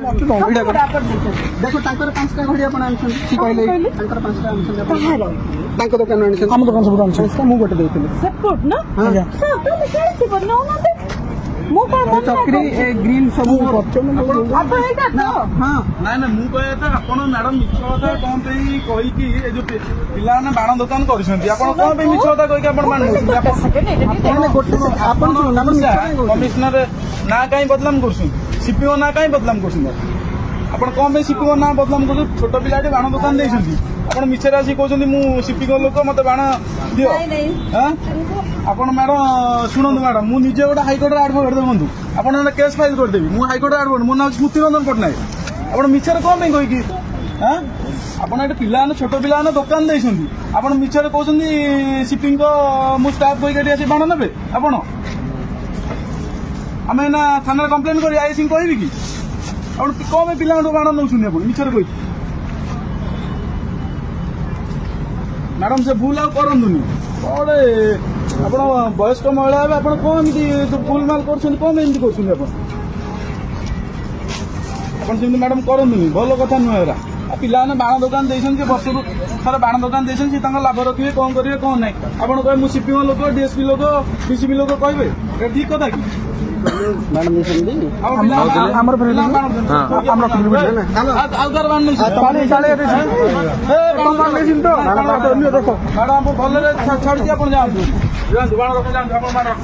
देखो तांकर 5टा घड़ी आपण आनछन की कहले तांकर 5टा आनछन तांको दुकान आनछन हम दुकान सब आनछन मु गोटे देथिले सपोर्ट ना हां सब तो मिसाइल बनो ना मु का चक्री ए ग्रीन सब करछो आप एटा तो हां ना ना मु कहया था आपण मैडम मिछ कथा कोन पे कहि कि ए जो पिला ना बाण दुकान करछंती आपण कोन पे मिछ कथा कहि कि आपण बाण आपण कमिश्नर ना काई बदलाम करछन सीपीओ ना काई बदलाम करछन आपण कोन पे सीपीओ ना बदलाम कर छोट पिलाटे बाण दुकान देछंती आपण मिछरे आसी कहछंती मु सीपीओ लोक मते बाण दियो हां आपण मैडम शुणु मैडम मु निजे गोटे हाईकोर्ट एडवोकेट देखु आपण केस फाइल करदेवी मु हाईकोर्ट एडवोकेट मो नाम स्मृति रंजन पट्टनायक आपण मिछरे कोन पे कहि कि हां आपण एटे पिला छोट पिला दुकान देछंती आपण मिछरे कहछंती शिपिंग को मु स्टाफ कहि के आसी बाण नेबे आपण आमे ना थाना कंप्लेन करी आईसी कहबी कि आपण कोन पे पिला बाण नउछुनी आपण मिछरे कहि मैडम से भूल आ करंदुनी बड़े ଆପଣ ବୟସ୍କ ମହିଳା ହେବେ ଆପଣ କଣ ଏମିତି ଭୁଲ ମାଲ କରୁଛନ୍ତି କଣ ଏମିତି କରୁଛନ୍ତି ଆପଣ ସେମିତି ମ୍ୟାଡାମ କରନ୍ତୁନି ଭଲ କଥା ନୁହେଁ ଏରା ପିଲାମାନେ ବାଣ ଦୋକାନ ଦେଇଛନ୍ତି ବର୍ଷକୁ ଥରେ ବାଣ ଦୋକାନ ଦେଇଛନ୍ତି ସେ ତାଙ୍କ ଲାଭ ରଖିବେ କଣ କରିବେ କଣ ନାହିଁ ଆପଣ କହିବେ ମୁଁ ସିପିଓ ଲୋକ ଡିଏସପି ଲୋକ ଡିସିପି ଲୋକ କହିବେ ଏଟା ଠିକ କଥା କି मैडम देछंदी हमर फ्रेंड हमर आउदार बाण नहीं पानी डाले ए बाण नहीं तो देखो मैडम भले छाड़ी दिया अपन जाओ जाओ बाण रख जाओ अपन बाण रख